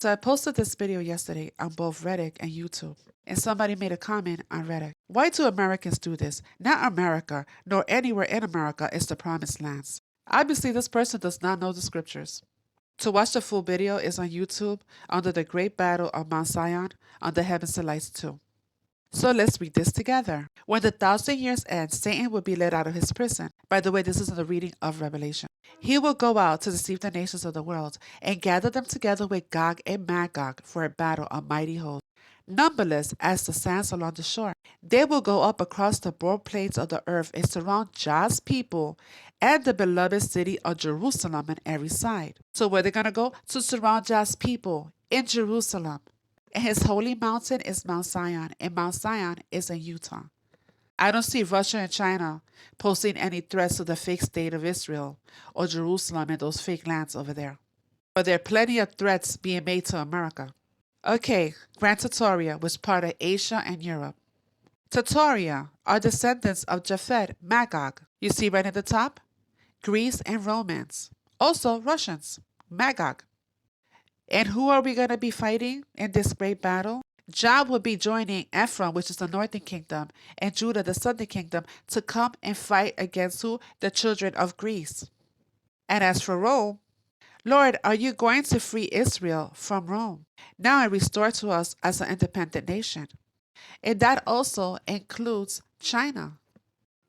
So I posted this video yesterday on both Reddit and YouTube, and somebody made a comment on Reddit. Why do Americans do this? Not America, nor anywhere in America is the promised lands. Obviously, this person does not know the scriptures. To watch the full video is on YouTube under the Great Battle of Mount Zion on the Heavens and Lights 2. So let's read this together. When the 1,000 years end, Satan will be let out of his prison. By the way, this is in the reading of Revelation. He will go out to deceive the nations of the world and gather them together with Gog and Magog for a battle, a mighty host, numberless as the sands along the shore. They will go up across the broad plains of the earth and surround God's people and the beloved city of Jerusalem on every side. So where they're going to go? To surround God's people in Jerusalem. And his holy mountain is Mount Zion, and Mount Zion is in Utah. I don't see Russia and China posting any threats to the fake state of Israel or Jerusalem and those fake lands over there. But there are plenty of threats being made to America. Okay, Grand Tataria was part of Asia and Europe. Tataria are descendants of Japhet, Magog. You see right at the top? Greece and Romans. Also Russians, Magog. And who are we going to be fighting in this great battle? Jah will be joining Ephraim, which is the northern kingdom, and Judah, the southern kingdom, to come and fight against who? The children of Greece. And as for Rome, Lord, are you going to free Israel from Rome now and restore to us as an independent nation? And that also includes China.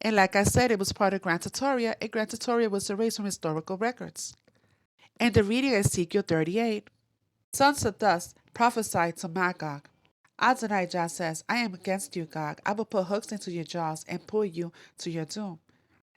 And like I said, it was part of Grand Tataria, and Grand Tataria was erased from historical records. And the reading of Ezekiel 38, sons of dust prophesied to Magog. Adonai Jah says, I am against you, Gog. I will put hooks into your jaws and pull you to your doom.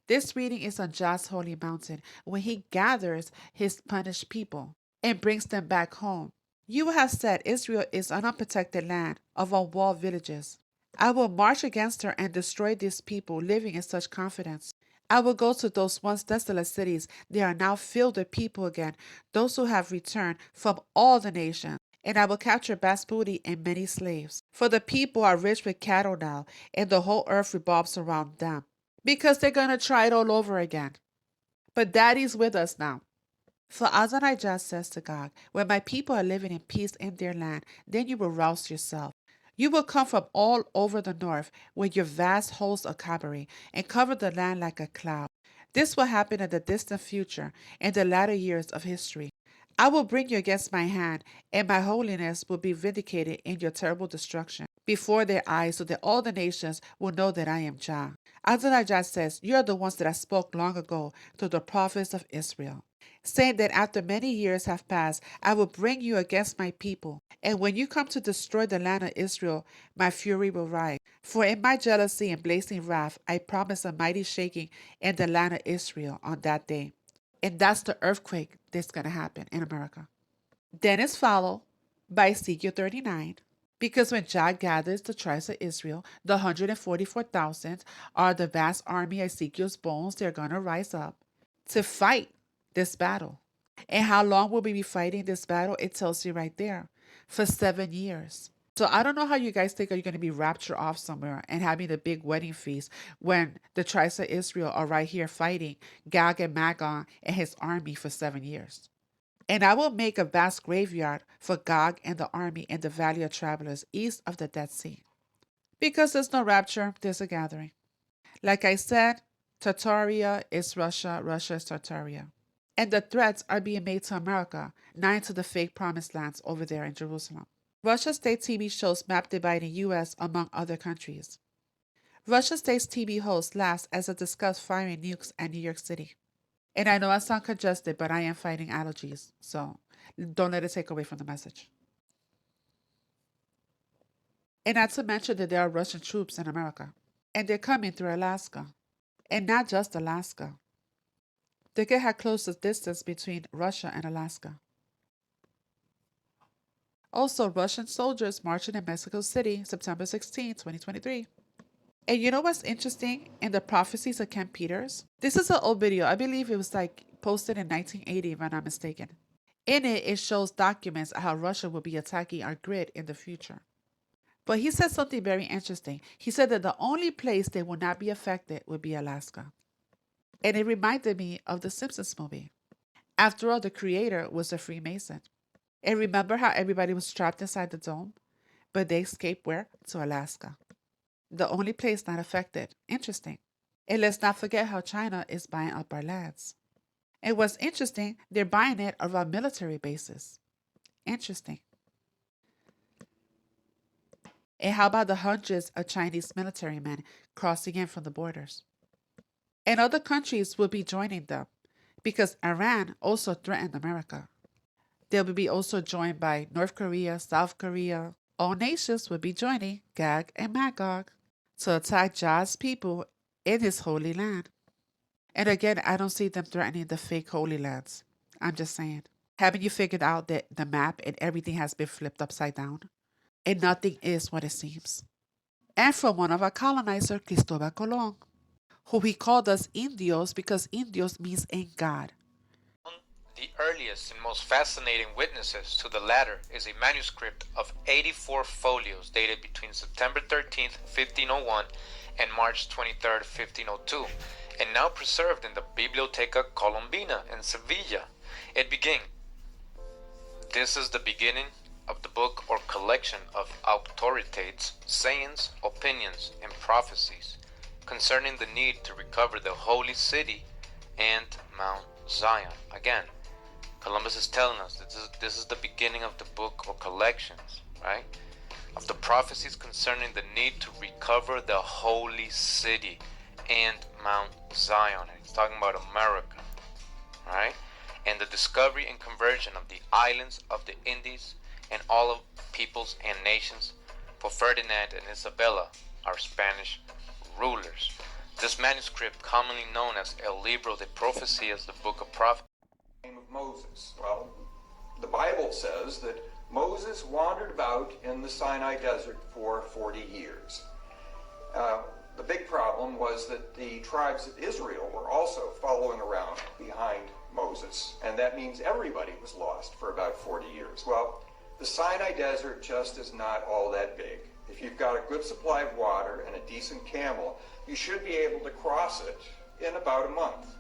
This reading is on Jah's holy mountain when he gathers his punished people and brings them back home. You will have said Israel is an unprotected land of unwalled villages. I will march against her and destroy these people living in such confidence. I will go to those once desolate cities. They are now filled with people again, those who have returned from all the nations. And I will capture vast booty and many slaves. For the people are rich with cattle now, and the whole earth revolves around them. Because they're going to try it all over again. But Daddy's with us now. For Adonai Jah says to Gog, when my people are living in peace in their land, then you will rouse yourself. You will come from all over the north with your vast host of cavalry and cover the land like a cloud. This will happen in the distant future, in the latter years of history. I will bring you against my hand, and my holiness will be vindicated in your terrible destruction before their eyes, so that all the nations will know that I am Jah. Adonai Jah says, you are the ones that I spoke long ago to the prophets of Israel, saying that after many years have passed, I will bring you against my people. And when you come to destroy the land of Israel, my fury will rise. For in my jealousy and blazing wrath, I promise a mighty shaking in the land of Israel on that day. And that's the earthquake that's going to happen in America. Then it's followed by Ezekiel 39. Because when Jah gathers the tribes of Israel, the 144,000 are the vast army of Ezekiel's bones. They're going to rise up to fight this battle. And how long will we be fighting this battle? It tells you right there. For 7 years. So I don't know how you guys think are you going to be raptured off somewhere and having the big wedding feast when the tribes of Israel are right here fighting Gog and Magog and his army for 7 years. And I will make a vast graveyard for Gog and the army in the valley of travelers east of the Dead Sea. Because there's no rapture, there's a gathering. Like I said, Tartaria is Russia, Russia is Tartaria. And the threats are being made to America, not to the fake promised lands over there in Jerusalem. Russia State TV shows map dividing U.S. among other countries. Russia State's TV host laughs as it discusses firing nukes at New York City. And I know I sound congested, but I am fighting allergies, so don't let it take away from the message. And not to mention that there are Russian troops in America, and they're coming through Alaska. And not just Alaska. They could have closest distance between Russia and Alaska. Also, Russian soldiers marching in Mexico City, September 16, 2023. And you know what's interesting in the prophecies of Ken Peters? This is an old video. I believe it was posted in 1980, if I'm not mistaken. In it, it shows documents of how Russia will be attacking our grid in the future. But he said something very interesting. He said that the only place they will not be affected would be Alaska. And it reminded me of the Simpsons movie. After all, the creator was a Freemason. And remember how everybody was trapped inside the dome? But they escaped where? To Alaska. The only place not affected. Interesting. And let's not forget how China is buying up our lands. And what's interesting, they're buying it around military bases. Interesting. And how about the hundreds of Chinese military men crossing in from the borders? And other countries will be joining them because Iran also threatened America. They will be also joined by North Korea, South Korea. All nations will be joining Gog and Magog to attack Jah's people in his holy land. And again, I don't see them threatening the fake holy lands. I'm just saying. Haven't you figured out that the map and everything has been flipped upside down? And nothing is what it seems. And from one of our colonizers, Cristobal Colon, who he called us Indios because Indios means in God. The earliest and most fascinating witnesses to the latter is a manuscript of 84 folios dated between September 13th, 1501 and March 23rd, 1502, and now preserved in the Biblioteca Colombina in Sevilla. It begins, "This is the beginning of the book or collection of auctoritates, sayings, opinions, and prophecies concerning the need to recover the holy city and Mount Zion." Again, Columbus is telling us that this is the beginning of the book or collections, right? Of the prophecies concerning the need to recover the holy city and Mount Zion. And he's talking about America, right? And the discovery and conversion of the islands of the Indies and all of peoples and nations for Ferdinand and Isabella, our Spanish rulers. This manuscript, commonly known as El Libro de Profecías, the Book of Prophets. Name of Moses. Well, the Bible says that Moses wandered about in the Sinai desert for 40 years. The big problem was that the tribes of Israel were also following around behind Moses, and that means everybody was lost for about 40 years. Well, the Sinai desert just is not all that big. If you've got a good supply of water and a decent camel, you should be able to cross it in about a month.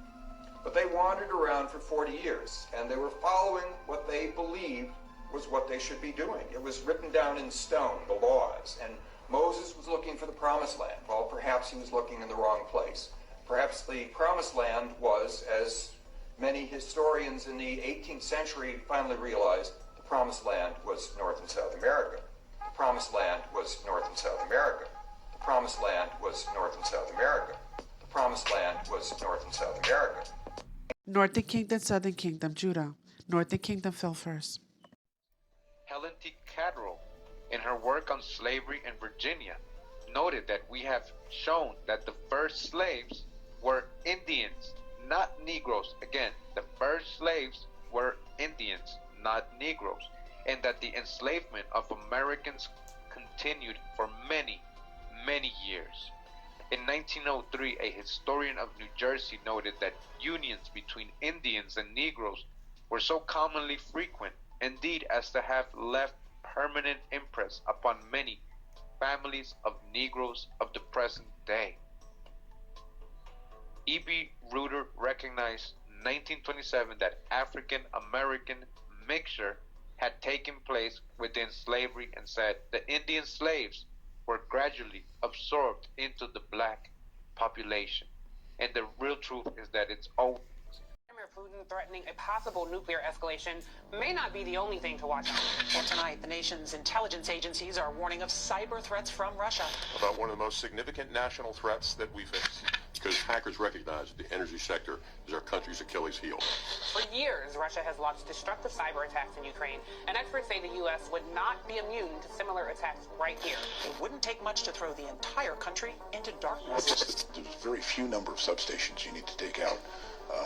But they wandered around for 40 years, and they were following what they believed was what they should be doing. It was written down in stone, the laws, and Moses was looking for the promised land. Well, perhaps he was looking in the wrong place. Perhaps the promised land was, as many historians in the 18th century finally realized, the promised land was North and South America. The promised land was North and South America. The promised land was North and South America. The promised land was North and South America. Northern Kingdom, Southern Kingdom, Judah. Northern Kingdom fell first. Helen T. Cadrell, in her work on slavery in Virginia, noted that we have shown that the first slaves were Indians, not Negroes. Again, the first slaves were Indians, not Negroes, and that the enslavement of Americans continued for many, many years. In 1903, a historian of New Jersey noted that unions between Indians and Negroes were so commonly frequent, indeed, as to have left permanent impress upon many families of Negroes of the present day. E.B. Reuter recognized in 1927 that African-American mixture had taken place within slavery and said the Indian slaves were gradually absorbed into the black population. And the real truth is that it's always Putin threatening a possible nuclear escalation may not be the only thing to watch out. Well, tonight, the nation's intelligence agencies are warning of cyber threats from Russia. About one of the most significant national threats that we face, because hackers recognize that the energy sector is our country's Achilles heel. For years, Russia has launched destructive cyber attacks in Ukraine, and experts say the U.S. would not be immune to similar attacks right here. It wouldn't take much to throw the entire country into darkness. There's a very few number of substations you need to take out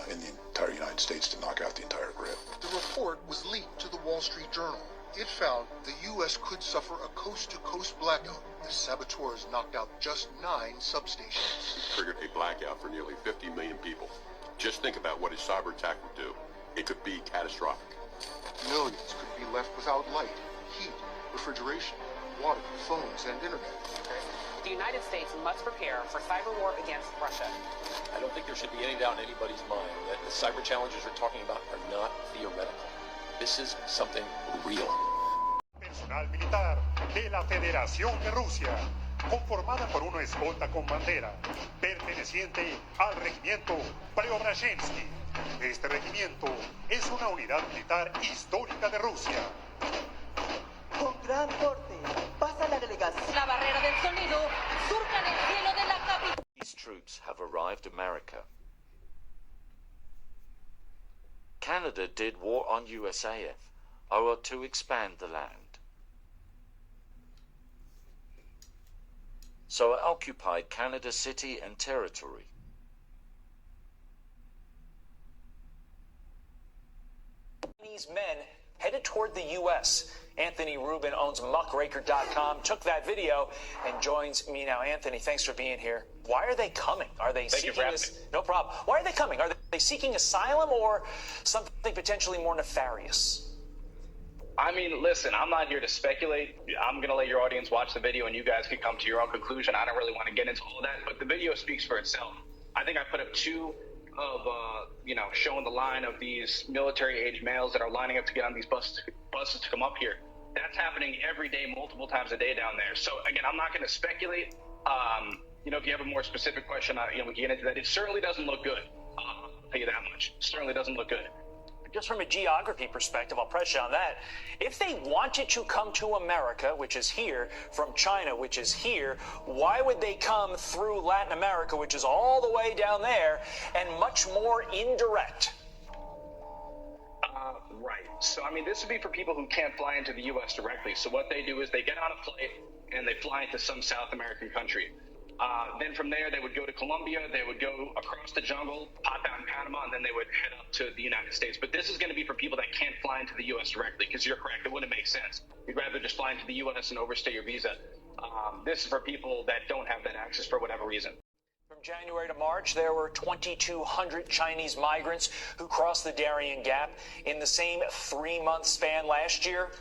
in the entire United States to knock out the entire grid. The report was leaked to the Wall Street Journal. It found the U.S. could suffer a coast-to-coast blackout if saboteurs knocked out just 9 substations. It triggered a blackout for nearly 50 million people. Just think about what a cyber attack would do. It could be catastrophic. Millions could be left without light, heat, refrigeration, water, phones, and internet. The United States must prepare for cyber war against Russia. I don't think there should be any doubt in anybody's mind that the cyber challenges we're talking about are not theoretical. This is something real. Personal militar de la Federación de Rusia, conformada por una escolta con bandera, perteneciente al regimiento Preobrazhensky. Este regimiento es una unidad militar histórica de Rusia. Con gran corte, pasa la delegación. La barrera del sonido surcan el cielo de la capital. These troops have arrived in America. Canada did war on USAF, or to expand the land. So it occupied Canada city and territory. Chinese men headed toward the U.S. Anthony Rubin owns muckraker.com, took that video, and joins me now. Anthony, thanks for being here. Why are they coming? Are they seeking no problem. Why are they coming? Are they seeking asylum or something potentially more nefarious? I mean, listen, I'm not here to speculate. I'm going to let your audience watch the video and you guys can come to your own conclusion. I don't really want to get into all of that, but the video speaks for itself. I think I put up two of, showing the line of these military-age males that are lining up to get on these buses to come up here. That's happening every day, multiple times a day down there. So, again, I'm not going to speculate. If you have a more specific question, we can get into that. It certainly doesn't look good. I'll tell you that much. It certainly doesn't look good. Just from a geography perspective, I'll press you on that. If they wanted to come to America, which is here, from China, which is here, why would they come through Latin America, which is all the way down there, and much more indirect? Right. So, this would be for people who can't fly into the U.S. directly. So what they do is they get on a flight and they fly into some South American country. Then from there, they would go to Colombia, they would go across the jungle, pop out in Panama, and then they would head up to the United States. But this is going to be for people that can't fly into the U.S. directly, because you're correct, it wouldn't make sense. You'd rather just fly into the U.S. and overstay your visa. This is for people that don't have that access for whatever reason. From January to March, there were 2,200 Chinese migrants who crossed the Darien Gap. In the same 3-month span last year,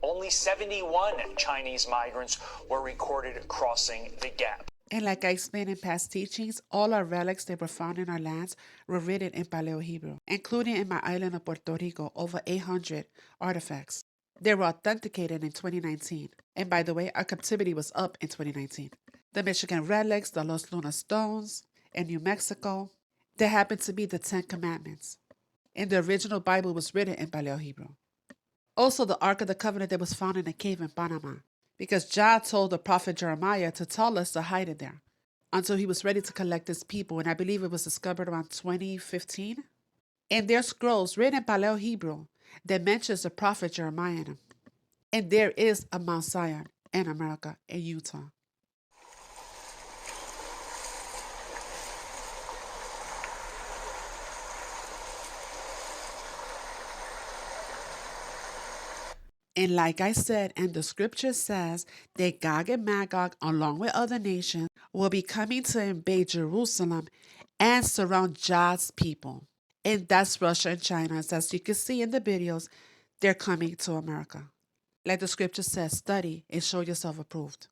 only 71 Chinese migrants were recorded crossing the gap. And like I explained in past teachings, all our relics that were found in our lands were written in Paleo Hebrew, including in my island of Puerto Rico, over 800 artifacts. They were authenticated in 2019. And by the way, our captivity was up in 2019. The Michigan relics, the Los Lunas stones, in New Mexico, they happen to be the 10 Commandments. And the original Bible was written in Paleo Hebrew. Also, the Ark of the Covenant that was found in a cave in Panama, because Jah told the prophet Jeremiah to tell us to hide it there until he was ready to collect his people, and I believe it was discovered around 2015. And there's scrolls written in Paleo Hebrew that mentions the prophet Jeremiah in them. And there is a Mount Zion in America, in Utah. And like I said, and the scripture says that Gog and Magog, along with other nations, will be coming to invade Jerusalem and surround God's people. And that's Russia and China. As you can see in the videos, they're coming to America. Like the scripture says, study and show yourself approved.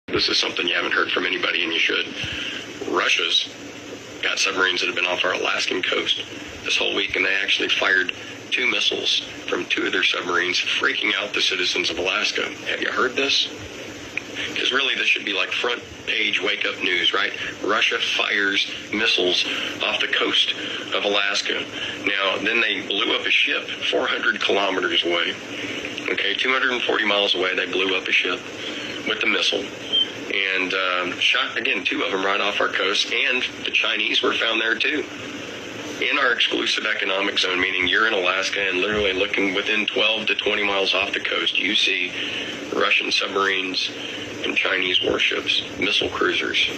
This is something you haven't heard from anybody, and you should. Russia's got submarines that have been off our Alaskan coast this whole week, and they actually fired 2 missiles from 2 of their submarines, freaking out the citizens of Alaska. Have you heard this? Because really this should be like front page wake-up news, right? Russia fires missiles off the coast of Alaska. Now, then they blew up a ship 400 kilometers away. Okay, 240 miles away, they blew up a ship with the missile. And shot, again, 2 of them right off our coast, and the Chinese were found there too. In our exclusive economic zone, meaning you're in Alaska and literally looking within 12 to 20 miles off the coast, you see Russian submarines and Chinese warships, missile cruisers.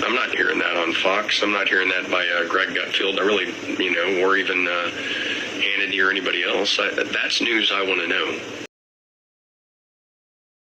I'm not hearing that on Fox. I'm not hearing that by Greg Gutfield. I really, or even Hannity or anybody else. That's news I want to know.